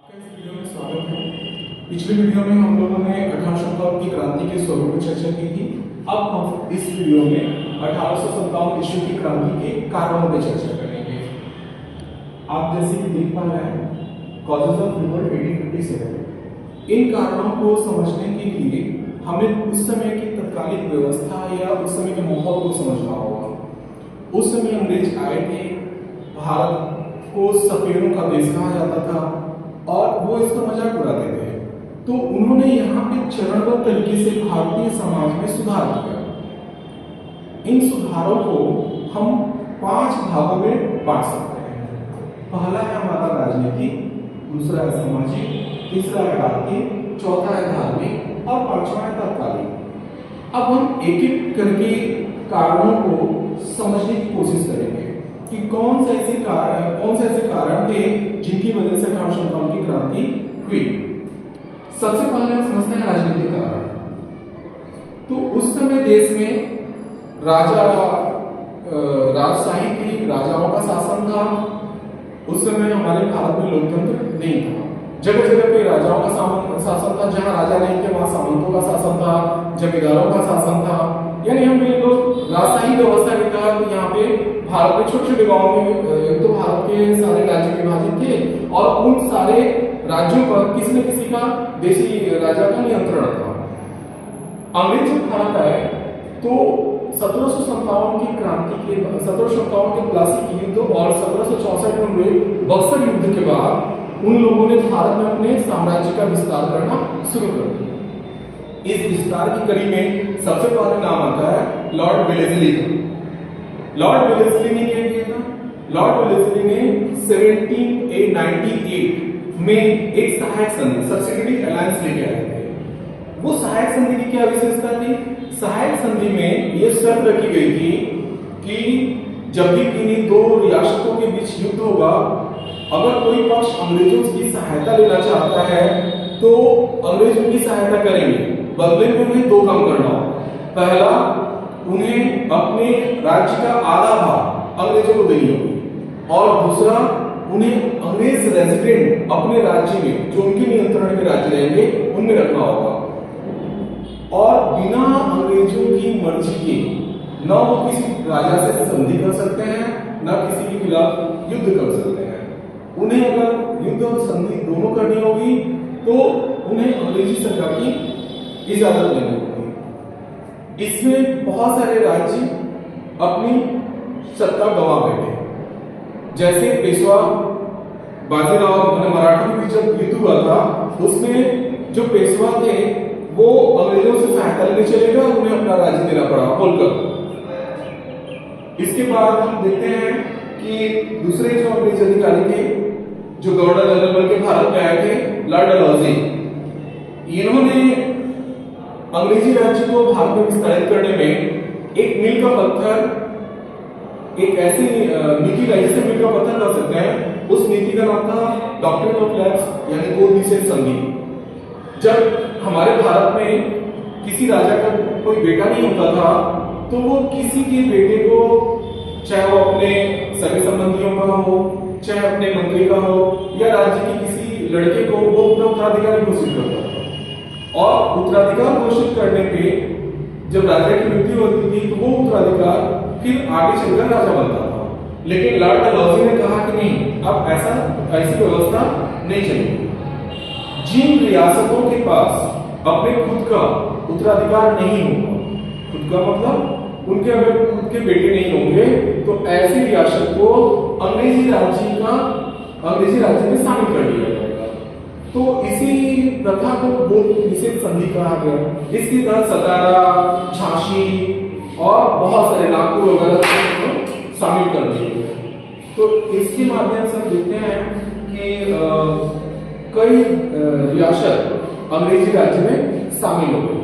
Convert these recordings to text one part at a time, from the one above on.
आपका इस वीडियो में स्वागत है। पिछले वीडियो में हम लोगों ने 1857 की क्रांति के स्वरूप पर चर्चा की थी। अब हम इस वीडियो में 1857 ईस्वी की क्रांति के कारणों पर चर्चा करेंगे। आप जैसे कि देख पा रहे हैं कॉजेज ऑफ रिवोल्ट 1857। इन कारणों को समझने के लिए हमें उस समय की तत्कालीन व्यवस्था या उस समय के माहौल को समझना होगा। उस समय अंग्रेज आए थे, भारत को सफेदों का देश कहा जाता था और वो इसका मजाक उड़ाते थे। तो उन्होंने यहाँ पे चरणबद्ध तरीके से भारतीय समाज में सुधार किया। इन सुधारों को हम 5 भागों में बांट सकते हैं। पहला है हमारा राजनीतिक, दूसरा है सामाजिक, तीसरा है आर्थिक, चौथा है धार्मिक और पांचवा है तत्कालीन। अब हम एक एक करके कारणों को समझने की कोशिश करेंगे कि कौन से ऐसे कारण थे जिनकी वजह से 1857 की क्रांति हुई। सबसे पहले हम समझते हैं राजनीतिक कारण। तो उस समय देश में राजशाही थी, राजाओं का शासन था। उस समय हमारे भारत में लोकतंत्र नहीं था। जगह जगह पे राजाओं का शासन था, जहां राजा नहीं थे वहां सामंतों का शासन था, जमींदारों का शासन था। यानी हम लोग राजशाही व्यवस्था के तहत यहाँ पे भारत में छोटे छोटे गांवों में तो भारत के सारे राज्य विभाजित थे और उन सारे राज्यों पर किसी न किसी का देशी राजा का नियंत्रण था। अंग्रेज जब भारत आए तो 1757 की क्रांति के 1757 के प्लासी युद्ध और 1764 में हुए बक्सर युद्ध के बाद उन लोगों ने भारत में अपने साम्राज्य का विस्तार करना शुरू कर दिया। इस विस्तार की कड़ी में सबसे पहले नाम आता है लॉर्ड वेलेस्ली का। लॉर्ड वेलेस्ली ने क्या किया था? लॉर्ड वेलेस्ली ने 1798 में एक सहायक संधि सब्सिडियरी अलायंस लेके आए थे। वो सहायक संधि की क्या विशेषता थी? सहायक संधि में यह शर्त रखी गई थी कि जब भी किन्हीं दो रियासतों के बीच युद्ध होगा, अगर कोई पक्ष अंग्रेजों की सहायता लेना चाहता है तो अंग्रेज उनकी सहायता करेंगे। बदले में उन्हें 2 काम करना होगा। पहला, उन्हें अपने राज्य का आधा भाग अंग्रेजों को देनी होगी और दूसरा, उन्हें अंग्रेज रेजिडेंट अपने राज्य में जो उनके नियंत्रण में राज्य रहेंगे उनमें रखना होगा और बिना अंग्रेजों की मर्जी के न वो किसी राजा से संधि कर सकते हैं न किसी के खिलाफ युद्ध कर सकते हैं। उन्हें अगर युद्ध और संधि दोनों करनी होगी तो उन्हें अंग्रेजी सरकार की इजाजत लेनी होगी। इसमें बहुत सारे राज्य अपनी सत्ता गंवा बैठे, जैसे पेशवा बाजीराव ने मराठा के बीच जब युद्ध हुआ था उसमें जो पेशवा थे वो अंग्रेजों से सहायता लेने चले गए और उन्हें अपना राज्य देना पड़ा खोलकर। इसके बाद हम देखते हैं कि दूसरे जो अंग्रेज अधिकारी थे जो गवर्नर जनरल के भारत में आए थे, लॉर्ड डलहौजी, इन्होंने अंग्रेजी राज्य को भारत में विस्तारित करने में एक मील का पत्थर, एक ऐसी नीति लाई जिसे मील का पत्थर कह सकते हैं। उस नीति का नाम था डॉक्ट्रिन ऑफ लैप्स यानी गोद निषेध संधि। जब हमारे भारत में किसी राजा का कोई बेटा नहीं होता था तो वो किसी के बेटे को, चाहे वो अपने सगे संबंधियों का हो, चाहे अपने मंत्री का हो या राज्य के किसी लड़के को, वो अपना उत्तराधिकारी घोषित करता था और उत्तराधिकार घोषित करने पे जब राजा की मृत्यु होती थी तो वो उत्तराधिकार फिर आगे चलकर राजा बनता था। लेकिन लॉर्ड डलहौजी ने कहा कि नहीं, अब ऐसी व्यवस्था नहीं चलेगी। जिन रियासतों के पास अपने खुद का उत्तराधिकार नहीं होगा, खुद का मतलब उनके अगर खुद के बेटे नहीं होंगे तो ऐसी रियासत को अंग्रेजी राज्य में शामिल कर दिया जाएगा। तो इसी प्रथा को गोद निषेध संधि कहा गया। इसके तहत सतारा, झांसी और बहुत सारे नागपुर वगैरह शामिल कर दिए गए। तो इसके माध्यम से हम देखते हैं कि कई रियासत अंग्रेजी राज्य में शामिल हो गई।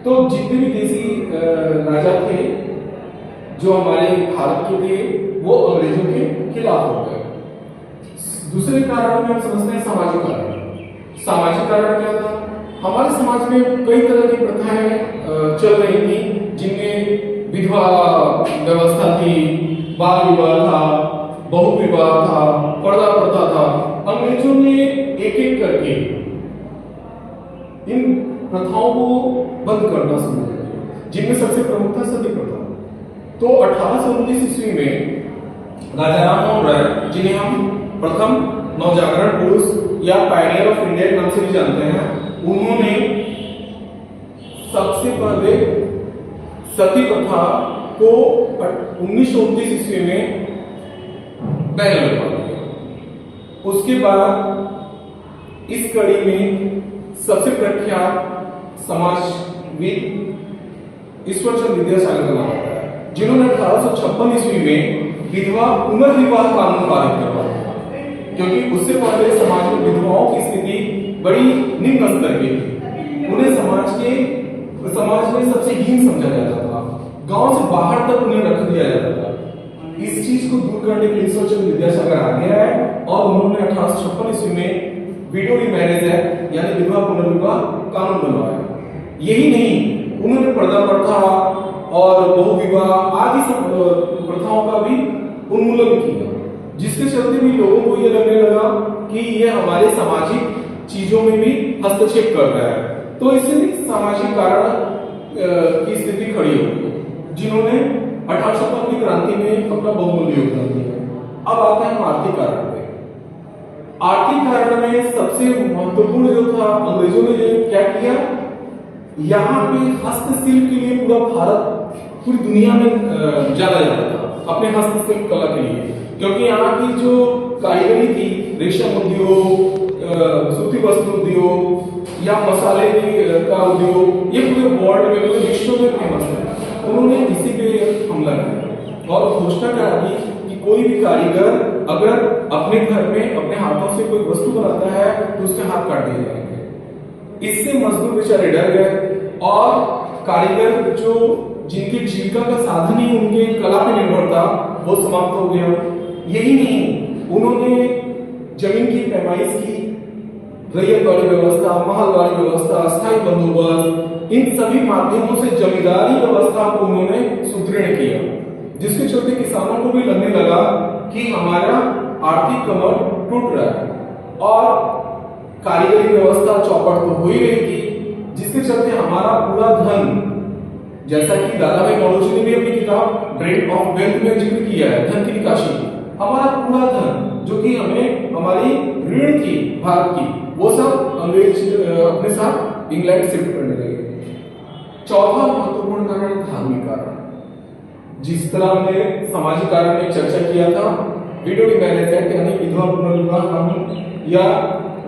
तो जितने भी देसी राजा थे जो हमारे भारत के थे वो अंग्रेजों के खिलाफ हो गए। दूसरे कारण में हम समझते हैं सामाजिक कारण। सामाजिक कारण क्या था? हमारे समाज में कई तरह की प्रथाएं चल रही थी जिनमें विधवा व्यवस्था थी, बाल विवाह था, बहु विवाह था, पर्दा प्रथा था। अंग्रेजों ने एक एक करके इन प्रथाओं को बंद करना शुरू कर दिया, जिनमें सबसे प्रमुख था सती प्रथा। तो 1819 ईस्वी में राजा राममोहन राय, जिन्हें हम प्रथम नवजागरण पुरुष या पायनियर ऑफ इंडिया के नाम से भी जानते हैं, उन्होंने सबसे पहले सती प्रथा को 1929 ईस्वी में बैन लगवा दिया। उसके बाद इस कड़ी में सबसे प्रख्यात समाजविद ईश्वरचंद्र विद्यासागर का नाम आता है, जिन्होंने 1856 ईस्वी में विधवा पुनर्विवाह कानून पारित करवाया, क्योंकि उससे पहले समाज में विधवाओं की स्थिति बड़ी निम्न स्तर की थी। उन्हें समाज में सबसे हीन समझा जाता था, गांव से बाहर तक उन्हें रख दिया जाता था। इस चीज को दूर करने के लिए ईश्वरचंद्र विद्यासागर आगे आए और उन्होंने 1856 ईस्वी में विडो रीमैरिज एक्ट यानी विधवा पुनर्विवाह कानून बनवाया। यही नहीं, उन्होंने पर्दा प्रथा और बहु विवाह आदि सब प्रथाओं का भी उन्मूलन किया, जिसके चलते भी लोगों को यह लगने लगा कि यह हमारे सामाजिक चीजों में भी हस्तक्षेप कर रहा है। तो इससे सामाजिक कारण की स्थिति खड़ी हो गई, जिन्होंने 1856 की क्रांति में अपना बहुमूल्य योगदान दिया। अब आते हैं आर्थिक कारण पे। आर्थिक कारण में सबसे महत्वपूर्ण जो था, अंग्रेजों ने क्या किया, यहाँ पे हस्तशिल्प के लिए पूरा भारत पूरी दुनिया में जाना जाता था अपने हस्तशिल्प कला के लिए, क्योंकि यहाँ की जो कारीगरी थी, रेशम उद्योग, सूती वस्त्र उद्योग या मसाले का उद्योग, ये पूरे वर्ल्ड में, पूरे विश्व में फेमस है। उन्होंने इसी पे हमला किया और घोषणा करा दी कि कोई भी कारीगर अगर अपने घर में अपने हाथों से कोई वस्तु बनाता है तो उसके हाथ काट दिए जाएंगे। इससे मजदूर बेचारे डर गए और कारीगर जो जिनकी जीविका का साधन ही उनके कला पे निर्भर था, वो समाप्त हो गया। यही नहीं, उन्होंने जमीन की पैमाइश की, रैयत वाली व्यवस्था, महल वाली व्यवस्था, स्थायी बंदोबस्त, इन सभी माध्यमों से जमींदारी व्यवस्था को उन्होंने सुदृढ़ किया, जिसके चलते किसानों को भी लगने लगा कि हमारा आर्थिक कमर टूट रहा है। और कारीगरी व्यवस्था चौपट तो हो ही रही थी, जिसके चलते हमारा पूरा धन, जैसा कि दादा भाई नौरोजी ने भी अपनी किताब ड्रेन ऑफ वेल्थ में जिक्र किया है, धन की निकासी, हमारा पूरा धन जो कि हमें हमारी ऋण थी भारत की, वो सब अंग्रेज अपने साथ इंग्लैंड शिफ्ट करने लगे। चौथा महत्वपूर्ण कारण धार्मिक कारण। जिस तरह हमने सामाजिक कारण में चर्चा किया था, विडो रीमैरिज एक्ट यानी विधवा पुनर्विवाह कानून या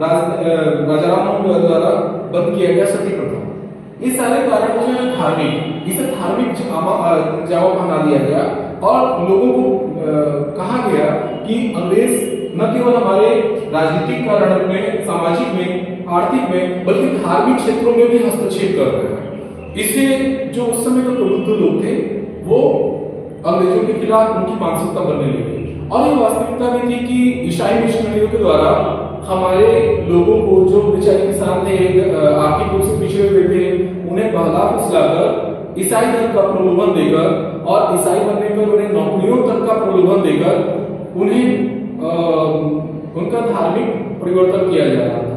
राजा राममोहन द्वारा बंद किया गया सती प्रथा, ये सारे कारण जो है धार्मिक, इसे धार्मिक जावा बना दिया गया और लोगों को कहा गया कि अंग्रेज न केवल हमारे राजनीतिक कारण में, सामाजिक में, आर्थिक में, बल्कि धार्मिक क्षेत्रों में भी हस्तक्षेप कर रहे हैं। इससे जो उस समय के प्रबुद्ध लोग थे, वो अंग्रेजों के खिलाफ उनकी मानसिकता बनने लगी और ये वास्तविकता भी थी कि ईसाई मिशनरियों के द्वारा हमारे लोगों को, जो बेचारे किसान थे, आर्थिक रूप से पिछड़े हुए थे, उन्हें बहला फुसलाकर ईसाई धर्म का प्रलोभन देकर और ईसाई बनने पर उन्हें नौकरियों तक का प्रलोभन देकर उन्हें उनका धार्मिक परिवर्तन किया जा रहा था।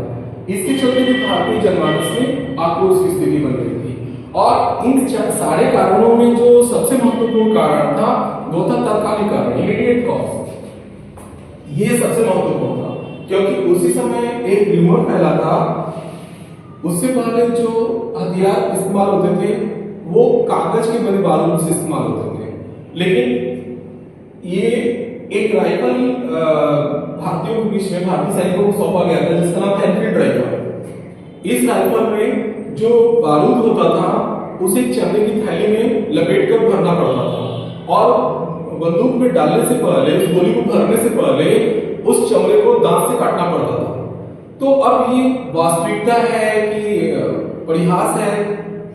इसके चलते भी भारतीय जनमानस में आक्रोश की स्थिति बन रही थी और इन सारे कारणों में जो सबसे महत्वपूर्ण कारण था वो था तात्कालिक कारण, इमीडिएट कॉज। ये सबसे महत्वपूर्ण था क्योंकि उसी समय एक र्यूमर फैला था, उससे पहले जो हथियार इस्तेमाल होते थे वो कागज के बने बारूद से इस्तेमाल होते थे, लेकिन ये एक राइफल भारतीयों के बीच में भारतीय सैनिकों को सौंपा गया था जिसका नाम था एनफील्ड राइफल। इस राइफल में जो बारूद होता था उसे चमड़े की थैली में लपेटकर भरना पड़ता था और बंदूक में डालने से पहले, उस गोली को भरने से पहले उस चमड़े को दांत से काटना पड़ता था। तो अब ये वास्तविकता है कि परिहास है,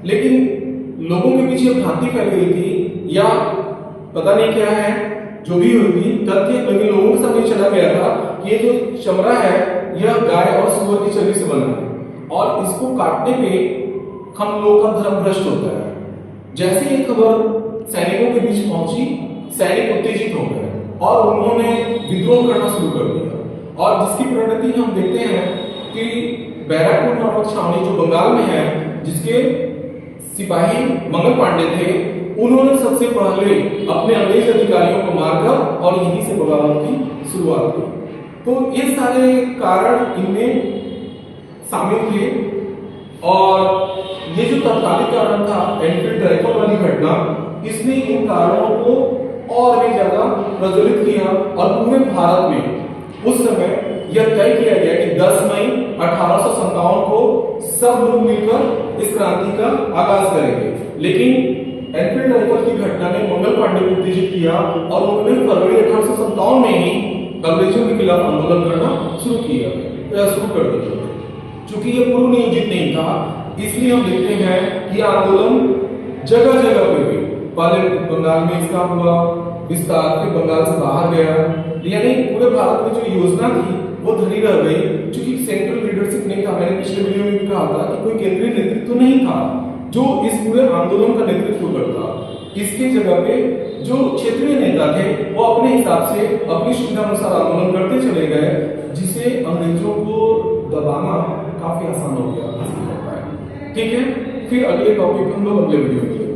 लेकिन लोगों के पीछे भ्रांति फैल गई थी या पता नहीं क्या है, जो भी होगी तथ्य, लेकिन लोगों के सामने चला गया था कि ये जो चमड़ा है यह गाय और सुअर की चर्बी से बना है और इसको काटने पे हम लोगों का धर्म भ्रष्ट होता है। जैसे ये खबर सैनिकों के बीच पहुंची, सैनिक उत्तेजित हो गए और उन्होंने विद्रोह करना शुरू कर दिया, और जिसकी परिणति हम देखते हैं कि बैरकपुर नामक छावनी जो बंगाल में है, जिसके सिपाही मंगल पांडे थे, उन्होंने सबसे पहले अपने अंग्रेज अधिकारियों को मारकर और यहीं से बगावत की शुरुआत की। तो ये सारे कारण इनमें शामिल थे, और ये जो तत्कालिक कारण था एनफील्ड राइफल वाली घटना, इसने इन कारणों को और भी ज्यादा प्रज्वलित किया, और पूरे भारत में उस समय यह तय किया गया कि 10 मई 1857 को सब लोग मिलकर इस क्रांति का आगाज करेंगे। लेकिन एनफील्ड राइफल की घटना ने मंगल पांडे को उत्तेजित किया, और उन्होंने फरवरी 1857 में ही अंग्रेजों के खिलाफ आंदोलन करना शुरू कर दिया। चूंकि यह पूर्व नियोजित नहीं था, इसलिए हम देखते हैं कि आंदोलन जगह जगह पे हुए। पहले बंगाल में इसका हुआ विस्तार, फिर बंगाल से बाहर गया, यानी पूरे भारत में जो योजना थी वो धरी रह गई, क्योंकि सेंट्रल लीडरशिप नहीं था। मैंने पिछले वीडियो में भी कहा था कि कोई केंद्रीय नेतृत्व नहीं था जो इस पूरे आंदोलन का नेतृत्व करता। इसकी जगह पे जो क्षेत्रीय नेता थे वो अपने हिसाब से अपनी सुविधा अनुसार आंदोलन करते चले गए, जिसे अंग्रेजों को दबाना काफी आसान हो गया। ठीक है, फिर अगले टॉपिक हम लोग अगले वीडियो में